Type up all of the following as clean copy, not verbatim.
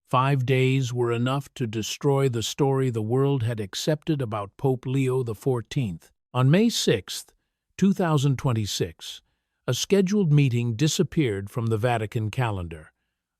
5 days were enough to destroy the story the world had accepted about Pope Leo XIV. On May 6, 2026, a scheduled meeting disappeared from the Vatican calendar.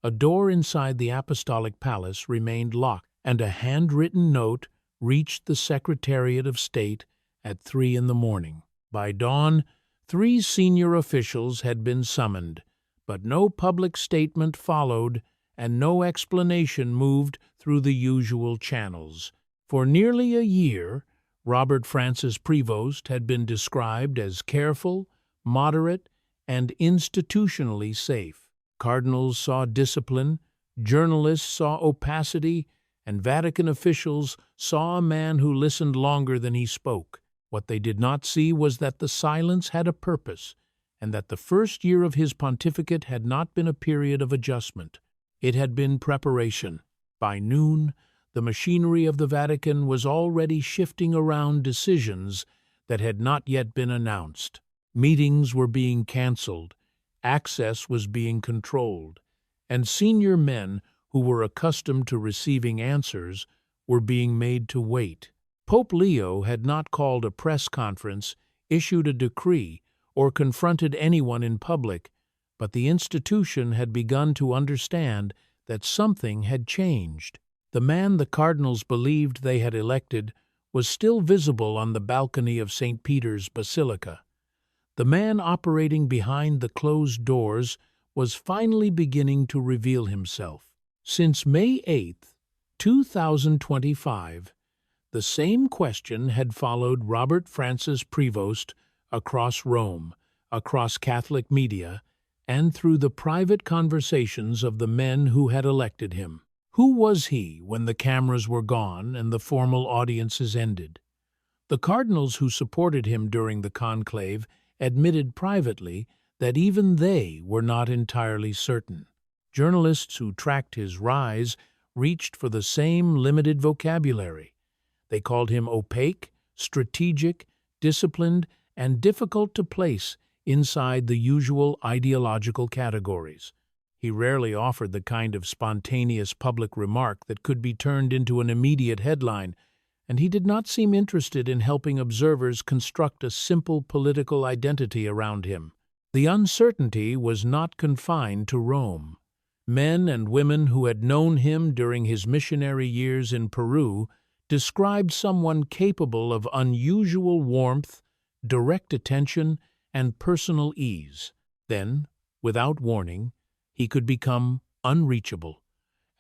A door inside the Apostolic Palace remained locked, and a handwritten note reached the Secretariat of State at 3 in the morning. By dawn, 3 senior officials had been summoned, but no public statement followed and no explanation moved through the usual channels. For nearly a year, Robert Francis Prevost had been described as careful, moderate, and institutionally safe. Cardinals saw discipline, journalists saw opacity, and Vatican officials saw a man who listened longer than he spoke. What they did not see was that the silence had a purpose, and that the first year of his pontificate had not been a period of adjustment. It had been preparation. By noon, the machinery of the Vatican was already shifting around decisions that had not yet been announced. Meetings were being canceled, access was being controlled, and senior men who were accustomed to receiving answers were being made to wait. Pope Leo had not called a press conference, issued a decree, or confronted anyone in public, but the institution had begun to understand that something had changed. The man the cardinals believed they had elected was still visible on the balcony of St. Peter's Basilica. The man operating behind the closed doors was finally beginning to reveal himself. Since May 8, 2025, the same question had followed Robert Francis Prevost across Rome, across Catholic media, and through the private conversations of the men who had elected him. Who was he when the cameras were gone and the formal audiences ended? The cardinals who supported him during the conclave admitted privately that even they were not entirely certain. Journalists who tracked his rise reached for the same limited vocabulary. They called him opaque, strategic, disciplined, and difficult to place inside the usual ideological categories. He rarely offered the kind of spontaneous public remark that could be turned into an immediate headline, and he did not seem interested in helping observers construct a simple political identity around him. The uncertainty was not confined to Rome. Men and women who had known him during his missionary years in Peru described someone capable of unusual warmth, direct attention, and personal ease. Then, without warning, he could become unreachable,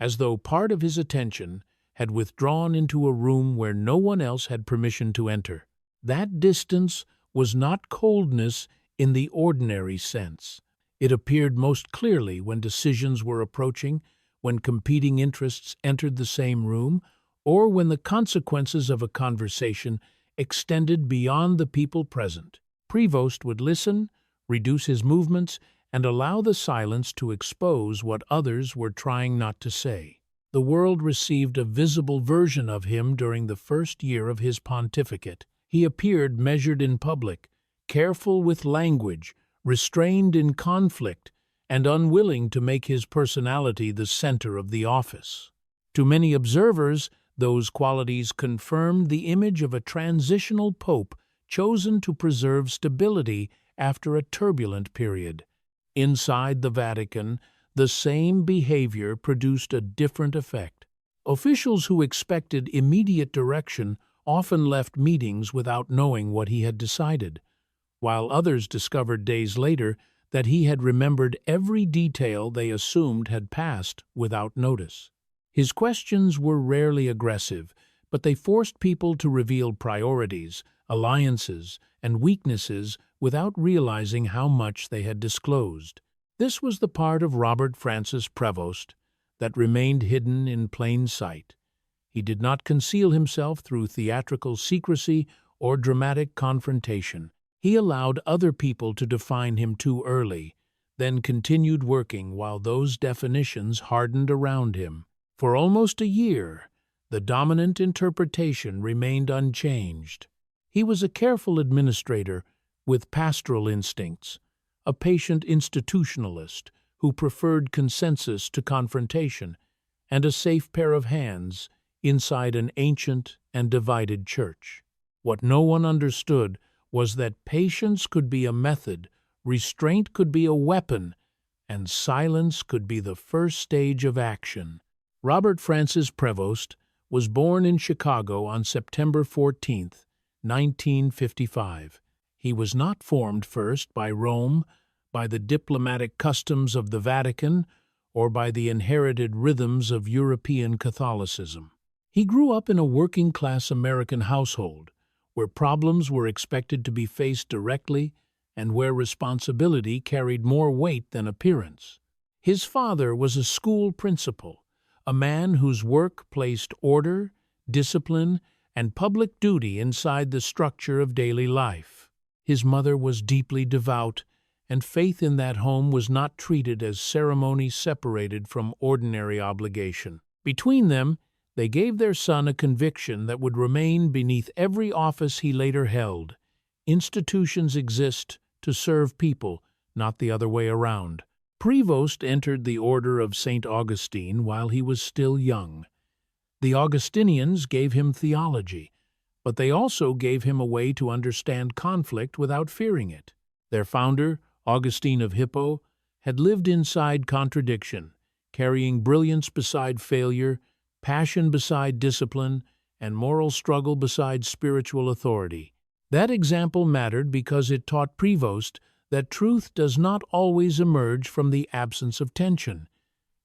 as though part of his attention had withdrawn into a room where no one else had permission to enter. That distance was not coldness in the ordinary sense. It appeared most clearly when decisions were approaching, when competing interests entered the same room, or when the consequences of a conversation extended beyond the people present. Prevost would listen, reduce his movements, and allow the silence to expose what others were trying not to say. The world received a visible version of him during the first year of his pontificate. He appeared measured in public, careful with language, restrained in conflict, and unwilling to make his personality the center of the office. To many observers, those qualities confirmed the image of a transitional pope chosen to preserve stability after a turbulent period. Inside the Vatican, the same behavior produced a different effect. Officials who expected immediate direction often left meetings without knowing what he had decided, while others discovered days later that he had remembered every detail they assumed had passed without notice. His questions were rarely aggressive, but they forced people to reveal priorities, alliances, and weaknesses without realizing how much they had disclosed. This was the part of Robert Francis Prevost that remained hidden in plain sight. He did not conceal himself through theatrical secrecy or dramatic confrontation. He allowed other people to define him too early, then continued working while those definitions hardened around him. For almost a year, the dominant interpretation remained unchanged. He was a careful administrator with pastoral instincts, a patient institutionalist who preferred consensus to confrontation, and a safe pair of hands inside an ancient and divided church. What no one understood was that patience could be a method, restraint could be a weapon, and silence could be the first stage of action. Robert Francis Prevost was born in Chicago on September 14, 1955. He was not formed first by Rome, by the diplomatic customs of the Vatican, or by the inherited rhythms of European Catholicism. He grew up in a working-class American household, where problems were expected to be faced directly and where responsibility carried more weight than appearance. His father was a school principal, a man whose work placed order, discipline, and public duty inside the structure of daily life. His mother was deeply devout, and faith in that home was not treated as ceremony separated from ordinary obligation. Between them, they gave their son a conviction that would remain beneath every office he later held. Institutions exist to serve people, not the other way around. Prevost entered the order of St. Augustine while he was still young. The Augustinians gave him theology, but they also gave him a way to understand conflict without fearing it. Their founder, Augustine of Hippo, had lived inside contradiction, carrying brilliance beside failure, passion beside discipline, and moral struggle beside spiritual authority. That example mattered because it taught Prevost that truth does not always emerge from the absence of tension.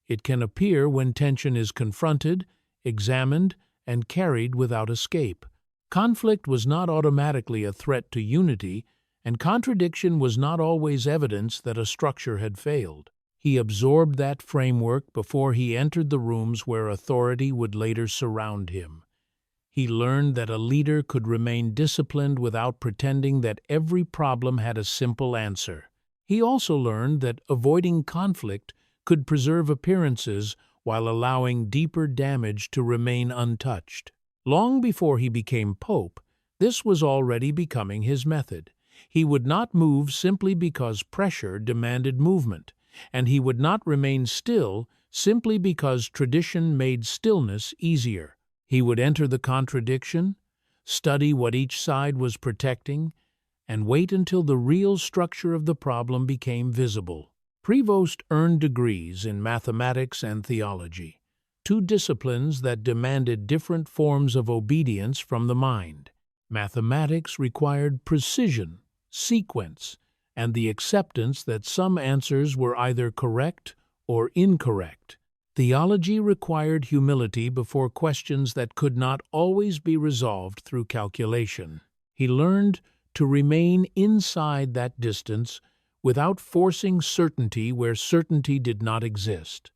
It can appear when tension is confronted, examined, and carried without escape. Conflict was not automatically a threat to unity, and contradiction was not always evidence that a structure had failed. He absorbed that framework before he entered the rooms where authority would later surround him. He learned that a leader could remain disciplined without pretending that every problem had a simple answer. He also learned that avoiding conflict could preserve appearances while allowing deeper damage to remain untouched. Long before he became pope, this was already becoming his method. He would not move simply because pressure demanded movement, and he would not remain still simply because tradition made stillness easier. He would enter the contradiction, study what each side was protecting, and wait until the real structure of the problem became visible. Prevost earned degrees in mathematics and theology, two disciplines that demanded different forms of obedience from the mind. Mathematics required precision, sequence, and the acceptance that some answers were either correct or incorrect. Theology required humility before questions that could not always be resolved through calculation. He learned to remain inside that distance without forcing certainty where certainty did not exist.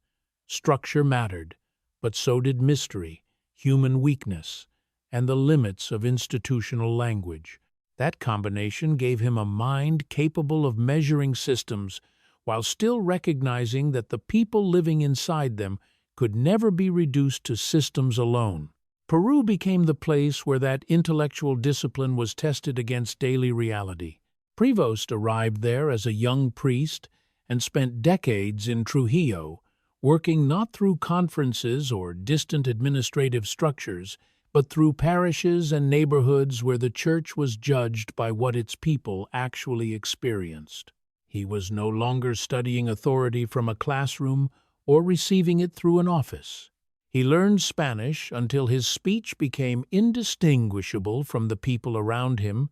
Structure mattered, but so did mystery, human weakness, and the limits of institutional language. That combination gave him a mind capable of measuring systems while still recognizing that the people living inside them could never be reduced to systems alone. Peru became the place where that intellectual discipline was tested against daily reality. Prevost arrived there as a young priest and spent decades in Trujillo, working not through conferences or distant administrative structures, but through parishes and neighborhoods where the church was judged by what its people actually experienced. He was no longer studying authority from a classroom or receiving it through an office. He learned Spanish until his speech became indistinguishable from the people around him,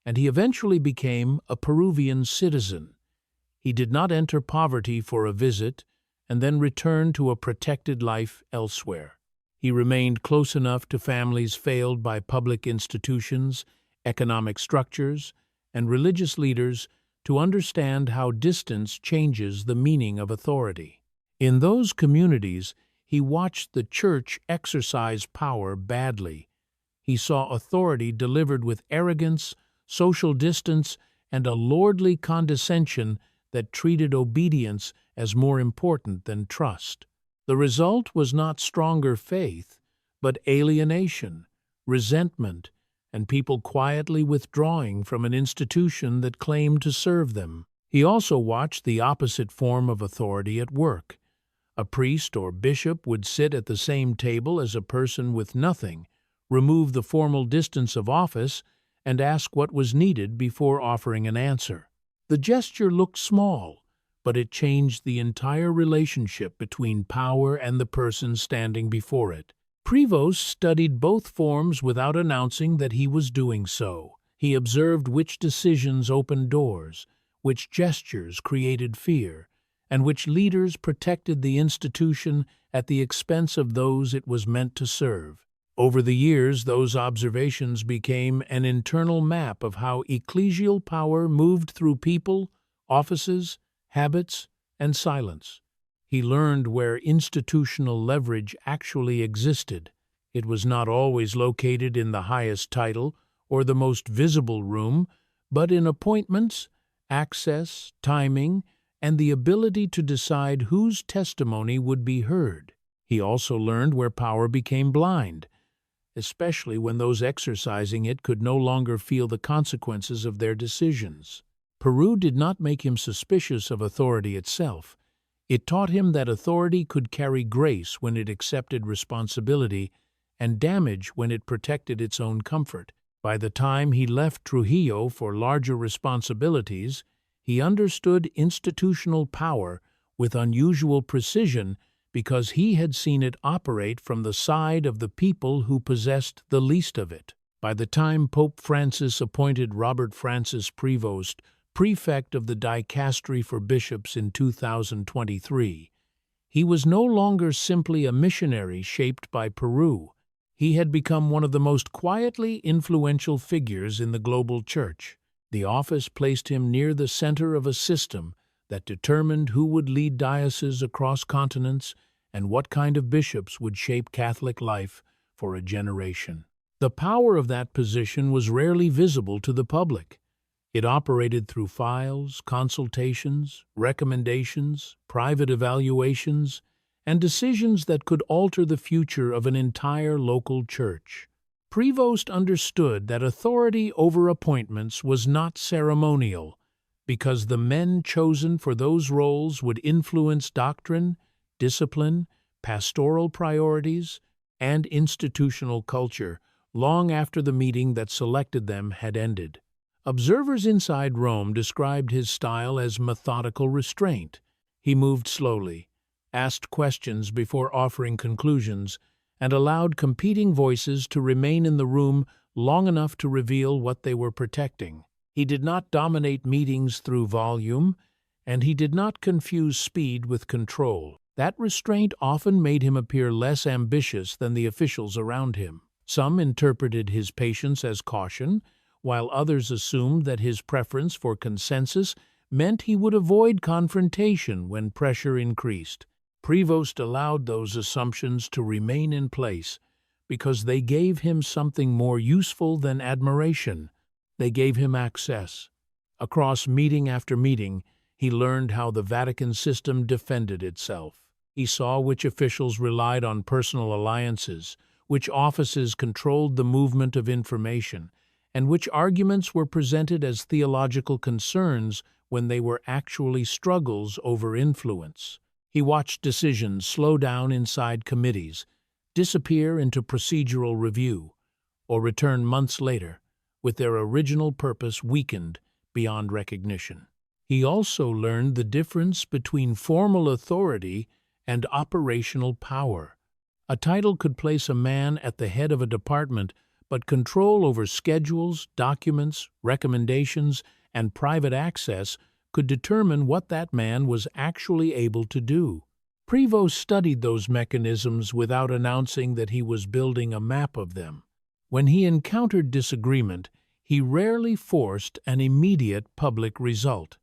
and he eventually became a Peruvian citizen. He did not enter poverty for a visit and then return to a protected life elsewhere. He remained close enough to families failed by public institutions, economic structures, and religious leaders to understand how distance changes the meaning of authority. In those communities, he watched the church exercise power badly. He saw authority delivered with arrogance, social distance, and a lordly condescension that treated obedience as more important than trust. The result was not stronger faith, but alienation, resentment, and people quietly withdrawing from an institution that claimed to serve them. He also watched the opposite form of authority at work, A priest or bishop would sit at the same table as a person with nothing, remove the formal distance of office, and ask what was needed before offering an answer. The gesture looked small, but it changed the entire relationship between power and the person standing before it. Prevost studied both forms without announcing that he was doing so. He observed which decisions opened doors, which gestures created fear, and which leaders protected the institution at the expense of those it was meant to serve. Over the years, those observations became an internal map of how ecclesial power moved through people, offices, habits, and silence. He learned where institutional leverage actually existed. It was not always located in the highest title or the most visible room, but in appointments, access, timing, and the ability to decide whose testimony would be heard. He also learned where power became blind, especially when those exercising it could no longer feel the consequences of their decisions. Peru did not make him suspicious of authority itself. It taught him that authority could carry grace when it accepted responsibility and damage when it protected its own comfort. By the time he left Trujillo for larger responsibilities, he understood institutional power with unusual precision because he had seen it operate from the side of the people who possessed the least of it. By the time Pope Francis appointed Robert Francis Prevost prefect of the dicastery for bishops in 2023, he was no longer simply a missionary shaped by Peru. He had become one of the most quietly influential figures in the global church. The office placed him near the center of a system that determined who would lead dioceses across continents and what kind of bishops would shape Catholic life for a generation. The power of that position was rarely visible to the public. It operated through files, consultations, recommendations, private evaluations, and decisions that could alter the future of an entire local church. Prevost understood that authority over appointments was not ceremonial, because the men chosen for those roles would influence doctrine, discipline, pastoral priorities, and institutional culture long after the meeting that selected them had ended. Observers inside Rome described his style as methodical restraint. He moved slowly, asked questions before offering conclusions, and allowed competing voices to remain in the room long enough to reveal what they were protecting. He did not dominate meetings through volume, and he did not confuse speed with control. That restraint often made him appear less ambitious than the officials around him. Some interpreted his patience as caution, while others assumed that his preference for consensus meant he would avoid confrontation when pressure increased. Prevost allowed those assumptions to remain in place because they gave him something more useful than admiration. They gave him access. Across meeting after meeting, he learned how the Vatican system defended itself. He saw which officials relied on personal alliances, which offices controlled the movement of information, and which arguments were presented as theological concerns when they were actually struggles over influence. He watched decisions slow down inside committees, disappear into procedural review, or return months later, with their original purpose weakened beyond recognition. He also learned the difference between formal authority and operational power. A title could place a man at the head of a department, but control over schedules, documents, recommendations, and private access could determine what that man was actually able to do. Prevost studied those mechanisms without announcing that he was building a map of them. When he encountered disagreement, he rarely forced an immediate public result.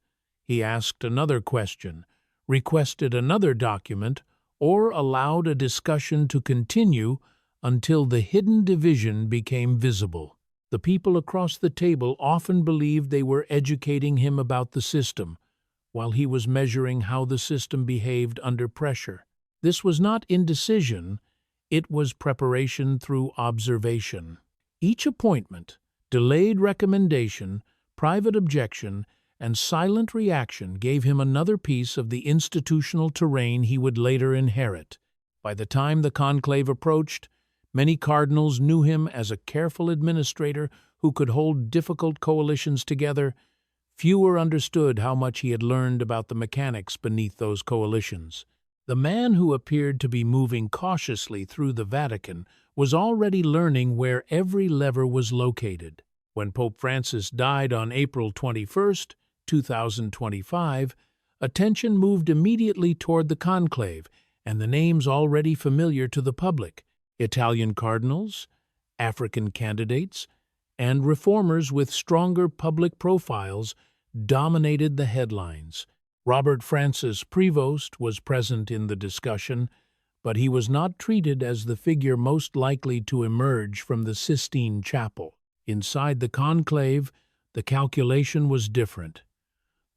He asked another question, requested another document, or allowed a discussion to continue until the hidden division became visible. The people across the table often believed they were educating him about the system, while he was measuring how the system behaved under pressure. This was not indecision, it was preparation through observation. Each appointment, delayed recommendation, private objection, and silent reaction gave him another piece of the institutional terrain he would later inherit. By the time the conclave approached, many cardinals knew him as a careful administrator who could hold difficult coalitions together. Fewer understood how much he had learned about the mechanics beneath those coalitions. The man who appeared to be moving cautiously through the Vatican was already learning where every lever was located. When Pope Francis died on April 21, 2025, attention moved immediately toward the conclave and the names already familiar to the public: Italian cardinals, African candidates, and reformers with stronger public profiles dominated the headlines. Robert Francis Prevost was present in the discussion, but he was not treated as the figure most likely to emerge from the Sistine Chapel. Inside the conclave, the calculation was different.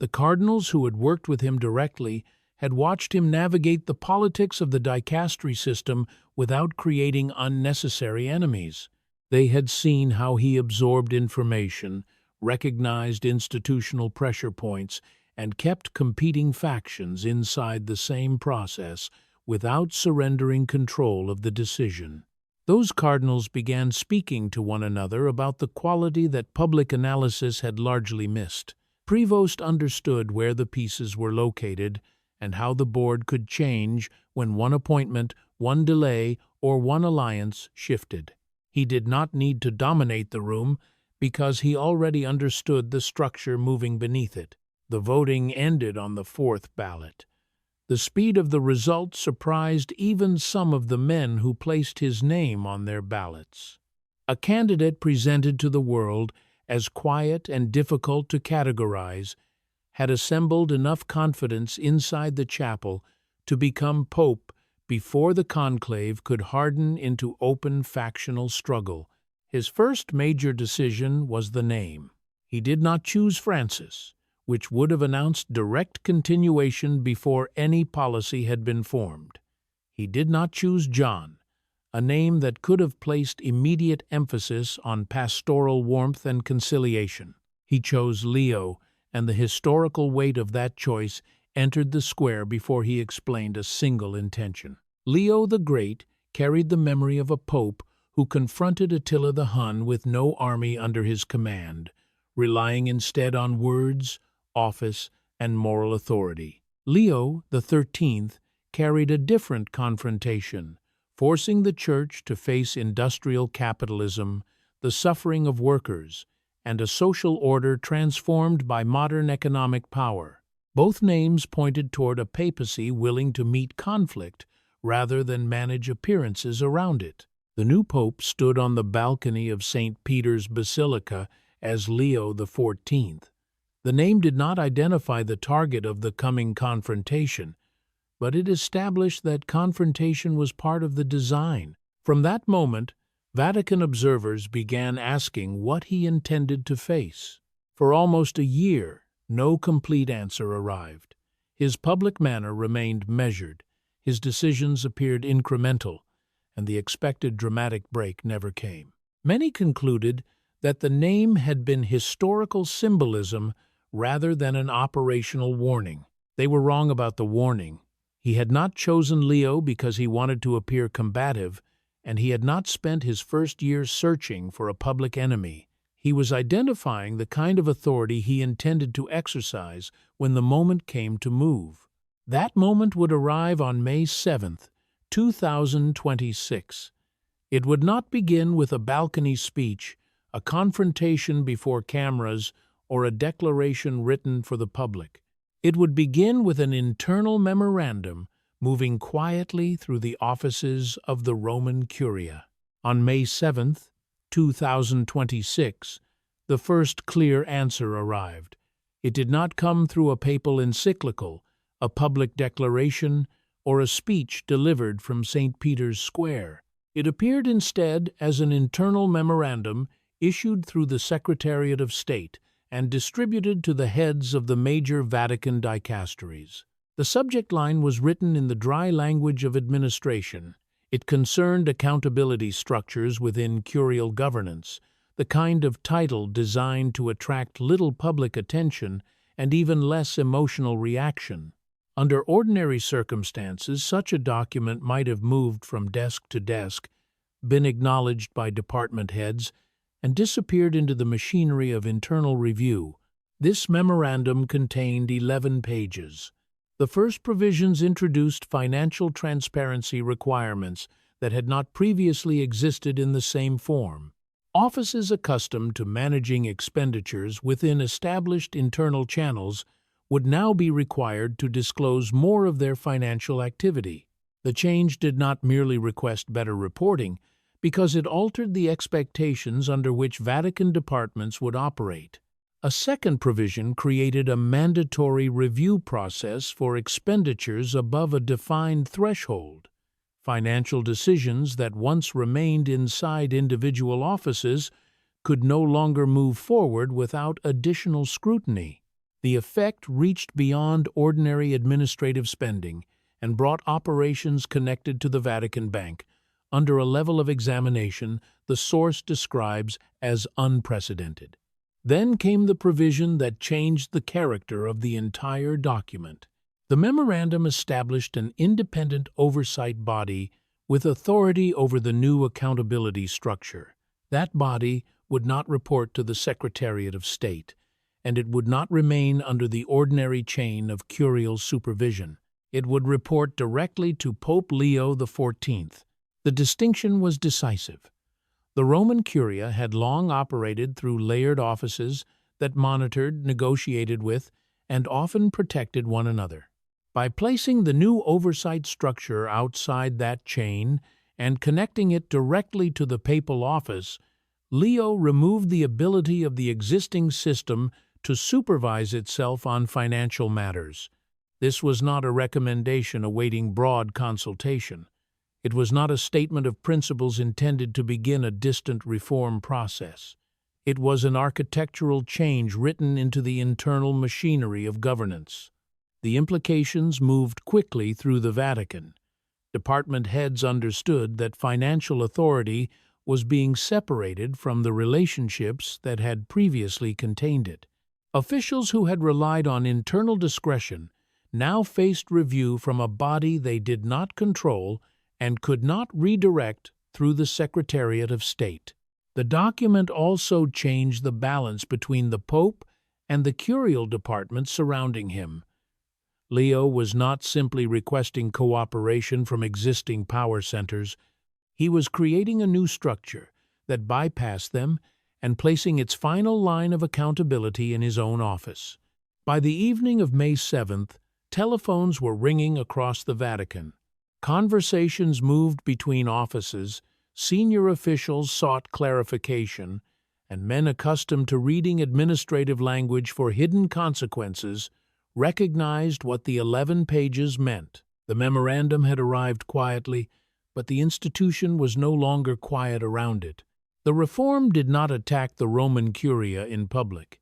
The cardinals who had worked with him directly had watched him navigate the politics of the dicastery system without creating unnecessary enemies. They had seen how he absorbed information, recognized institutional pressure points, and kept competing factions inside the same process without surrendering control of the decision. Those cardinals began speaking to one another about the quality that public analysis had largely missed. Prevost understood where the pieces were located and how the board could change when one appointment, one delay, or one alliance shifted. He did not need to dominate the room because he already understood the structure moving beneath it. The voting ended on the fourth ballot. The speed of the result surprised even some of the men who placed his name on their ballots. A candidate presented to the world as quiet and difficult to categorize had assembled enough confidence inside the chapel to become pope before the conclave could harden into open factional struggle. His first major decision was the name. He did not choose Francis, which would have announced direct continuation before any policy had been formed. He did not choose John, a name that could have placed immediate emphasis on pastoral warmth and conciliation. He chose Leo, and the historical weight of that choice entered the square before he explained a single intention. Leo the Great carried the memory of a pope who confronted Attila the Hun with no army under his command, relying instead on words, office, and moral authority. Leo XIII carried a different confrontation, forcing the Church to face industrial capitalism, the suffering of workers, and a social order transformed by modern economic power. Both names pointed toward a papacy willing to meet conflict rather than manage appearances around it. The new pope stood on the balcony of St. Peter's Basilica as Leo XIV. The name did not identify the target of the coming confrontation, but it established that confrontation was part of the design. From that moment, Vatican observers began asking what he intended to face. For almost a year, no complete answer arrived. His public manner remained measured, his decisions appeared incremental, and the expected dramatic break never came. Many concluded that the name had been historical symbolism rather than an operational warning. They were wrong about the warning. He had not chosen Leo because he wanted to appear combative, and he had not spent his first year searching for a public enemy. He was identifying the kind of authority he intended to exercise when the moment came to move. That moment would arrive on May 7, 2026. It would not begin with a balcony speech, a confrontation before cameras, or a declaration written for the public. It would begin with an internal memorandum moving quietly through the offices of the Roman Curia. On May 7, 2026, the first clear answer arrived. It did not come through a papal encyclical, a public declaration, or a speech delivered from St. Peter's Square. It appeared instead as an internal memorandum issued through the Secretariat of State and distributed to the heads of the major Vatican dicasteries. The subject line was written in the dry language of administration. It concerned accountability structures within curial governance, the kind of title designed to attract little public attention and even less emotional reaction. Under ordinary circumstances, such a document might have moved from desk to desk, been acknowledged by department heads, and disappeared into the machinery of internal review. This memorandum contained 11 pages. The first provisions introduced financial transparency requirements that had not previously existed in the same form. Offices accustomed to managing expenditures within established internal channels would now be required to disclose more of their financial activity. The change did not merely request better reporting, because it altered the expectations under which Vatican departments would operate. A second provision created a mandatory review process for expenditures above a defined threshold. Financial decisions that once remained inside individual offices could no longer move forward without additional scrutiny. The effect reached beyond ordinary administrative spending and brought operations connected to the Vatican Bank under a level of examination the source describes as unprecedented. Then came the provision that changed the character of the entire document. The memorandum established an independent oversight body with authority over the new accountability structure. That body would not report to the Secretariat of State, and it would not remain under the ordinary chain of curial supervision. It would report directly to Pope Leo XIV. The distinction was decisive. The Roman Curia had long operated through layered offices that monitored, negotiated with, and often protected one another. By placing the new oversight structure outside that chain and connecting it directly to the papal office, Leo removed the ability of the existing system to supervise itself on financial matters. This was not a recommendation awaiting broad consultation. It was not a statement of principles intended to begin a distant reform process. It was an architectural change written into the internal machinery of governance. The implications moved quickly through the Vatican. Department heads understood that financial authority was being separated from the relationships that had previously contained it. Officials who had relied on internal discretion now faced review from a body they did not control and could not redirect through the Secretariat of State. The document also changed the balance between the Pope and the curial departments surrounding him. Leo was not simply requesting cooperation from existing power centers. He was creating a new structure that bypassed them and placing its final line of accountability in his own office. By the evening of May 7th, telephones were ringing across the Vatican. Conversations moved between offices, senior officials sought clarification, and men accustomed to reading administrative language for hidden consequences recognized what the 11 pages meant. The memorandum had arrived quietly, but the institution was no longer quiet around it. The reform did not attack the Roman Curia in public.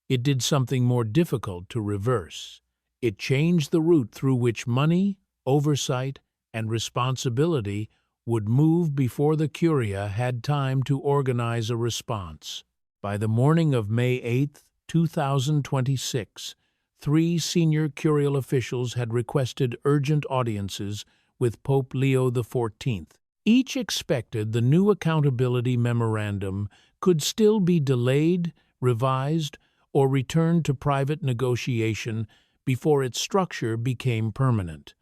It did something more difficult to reverse. It changed the route through which money, oversight, and responsibility would move before the Curia had time to organize a response. By the morning of May 8, 2026, 3 senior curial officials had requested urgent audiences with Pope Leo XIV. Each expected the new accountability memorandum could still be delayed, revised, or returned to private negotiation before its structure became permanent.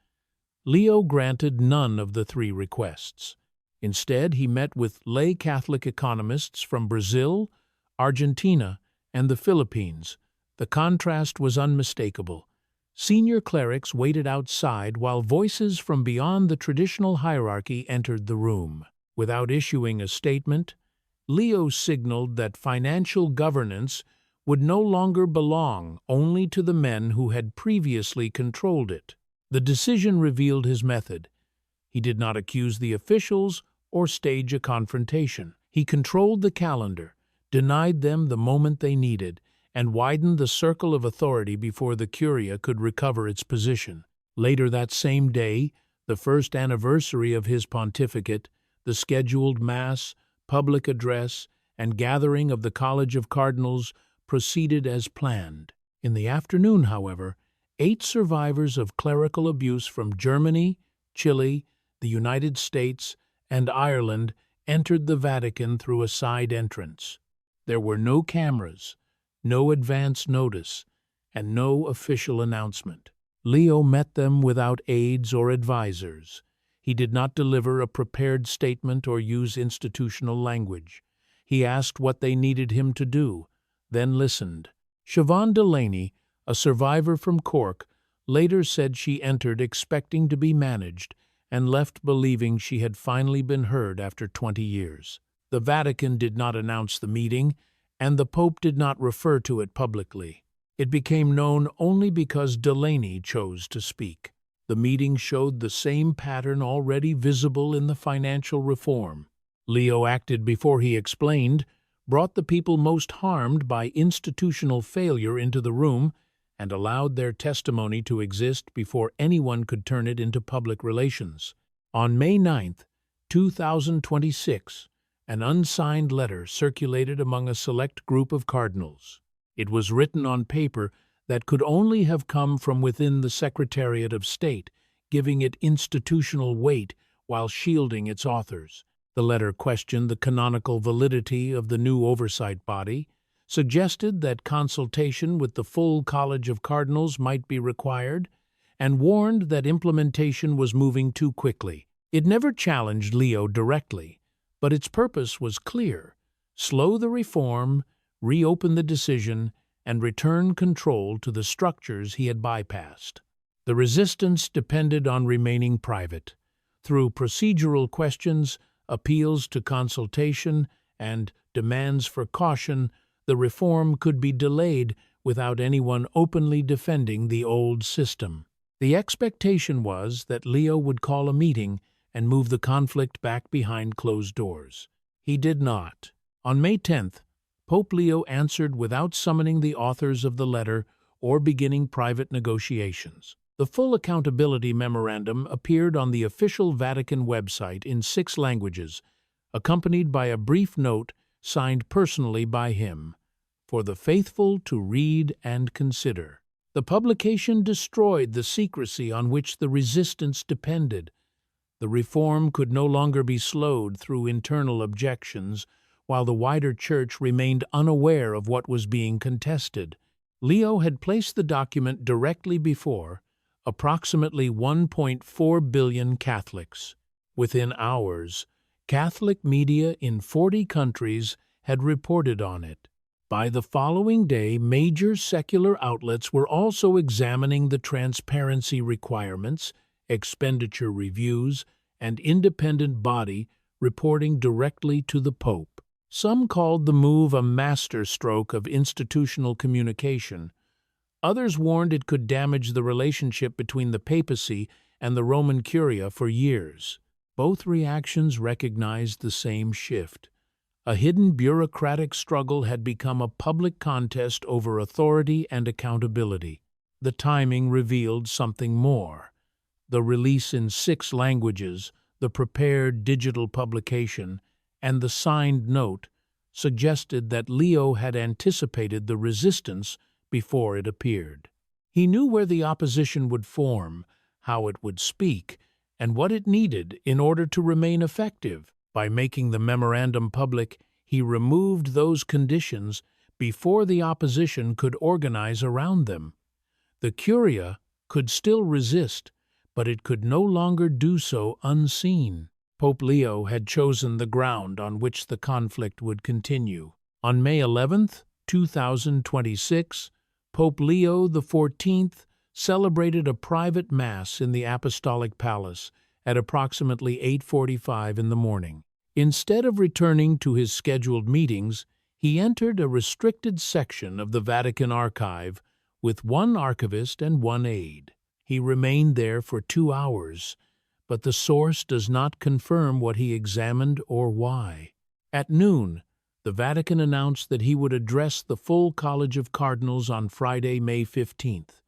Leo granted none of the 3 requests. Instead, he met with lay Catholic economists from Brazil, Argentina, and the Philippines. The contrast was unmistakable. Senior clerics waited outside while voices from beyond the traditional hierarchy entered the room. Without issuing a statement, Leo signaled that financial governance would no longer belong only to the men who had previously controlled it. The decision revealed his method. He did not accuse the officials or stage a confrontation. He controlled the calendar, denied them the moment they needed, and widened the circle of authority before the Curia could recover its position. Later that same day, the first anniversary of his pontificate, the scheduled Mass, public address, and gathering of the College of Cardinals proceeded as planned. In the afternoon, however, 8 survivors of clerical abuse from Germany, Chile, the United States, and Ireland entered the Vatican through a side entrance. There were no cameras, no advance notice, and no official announcement. Leo met them without aides or advisors. He did not deliver a prepared statement or use institutional language. He asked what they needed him to do, then listened. Siobhan Delaney, a survivor from Cork, later said she entered expecting to be managed and left believing she had finally been heard after 20 years. The Vatican did not announce the meeting, and the Pope did not refer to it publicly. It became known only because Delaney chose to speak. The meeting showed the same pattern already visible in the financial reform. Leo acted before he explained, brought the people most harmed by institutional failure into the room, and allowed their testimony to exist before anyone could turn it into public relations. On May 9, 2026, an unsigned letter circulated among a select group of cardinals. It was written on paper that could only have come from within the Secretariat of State, giving it institutional weight while shielding its authors. The letter questioned the canonical validity of the new oversight body, suggested that consultation with the full College of Cardinals might be required, and warned that implementation was moving too quickly. It never challenged Leo directly, but its purpose was clear: slow the reform, reopen the decision, and return control to the structures he had bypassed. The resistance depended on remaining private. Through procedural questions, appeals to consultation, and demands for caution, the reform could be delayed without anyone openly defending the old system. The expectation was that Leo would call a meeting and move the conflict back behind closed doors. He did not. On May 10th, Pope Leo answered without summoning the authors of the letter or beginning private negotiations. The full accountability memorandum appeared on the official Vatican website in 6 languages, accompanied by a brief note signed personally by him, "For the faithful to read and consider." The publication destroyed the secrecy on which the resistance depended. The reform could no longer be slowed through internal objections, while the wider church remained unaware of what was being contested. Leo had placed the document directly before approximately 1.4 billion Catholics. Within hours, Catholic media in 40 countries had reported on it. By the following day, major secular outlets were also examining the transparency requirements, expenditure reviews, and independent body reporting directly to the Pope. Some called the move a masterstroke of institutional communication. Others warned it could damage the relationship between the papacy and the Roman Curia for years. Both reactions recognized the same shift. A hidden bureaucratic struggle had become a public contest over authority and accountability. The timing revealed something more. The release in 6 languages, the prepared digital publication, and the signed note suggested that Leo had anticipated the resistance before it appeared. He knew where the opposition would form, how it would speak, and what it needed in order to remain effective. By making the memorandum public, he removed those conditions before the opposition could organize around them. The Curia could still resist, but it could no longer do so unseen. Pope Leo had chosen the ground on which the conflict would continue. On May 11, 2026, Pope Leo XIV celebrated a private Mass in the Apostolic Palace at approximately 8:45 in the morning. Instead of returning to his scheduled meetings, he entered a restricted section of the Vatican archive with 1 archivist and 1 aide. He remained there for 2 hours, but the source does not confirm what he examined or why. At noon, the Vatican announced that he would address the full College of Cardinals on Friday, May 15th.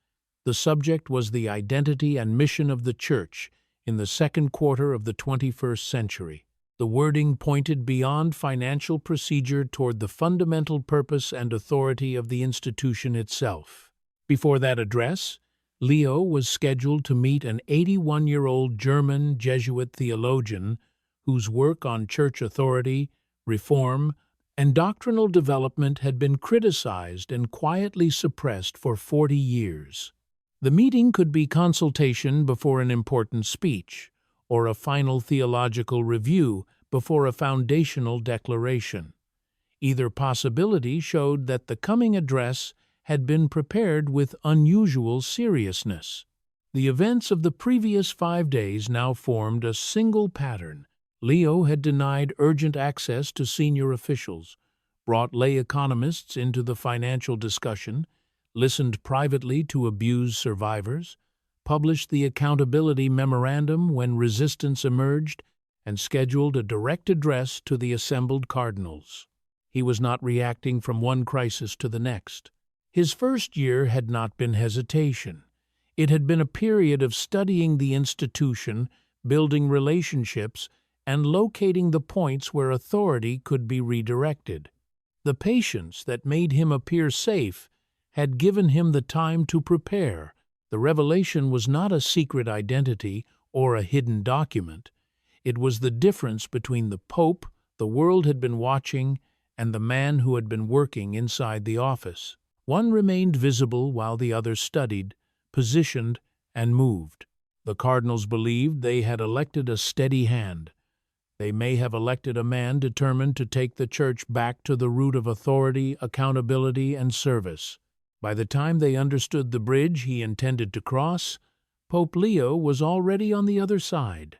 The subject was the identity and mission of the Church in the second quarter of the 21st century. The wording pointed beyond financial procedure toward the fundamental purpose and authority of the institution itself. Before that address, Leo was scheduled to meet an 81-year-old German Jesuit theologian whose work on church authority, reform, and doctrinal development had been criticized and quietly suppressed for 40 years. The meeting could be consultation before an important speech, or a final theological review before a foundational declaration. Either possibility showed that the coming address had been prepared with unusual seriousness. The events of the previous 5 days now formed a single pattern. Leo had denied urgent access to senior officials, brought lay economists into the financial discussion, listened privately to abused survivors, published the accountability memorandum when resistance emerged, and scheduled a direct address to the assembled cardinals. He was not reacting from one crisis to the next. His first year had not been hesitation. It had been a period of studying the institution, building relationships, and locating the points where authority could be redirected. The patience that made him appear safe had given him the time to prepare. The revelation was not a secret identity or a hidden document. It was the difference between the Pope the world had been watching and the man who had been working inside the office. One remained visible while the other studied, positioned, and moved. The cardinals believed they had elected a steady hand. They may have elected a man determined to take the Church back to the root of authority, accountability, and service. By the time they understood the bridge he intended to cross, Pope Leo was already on the other side.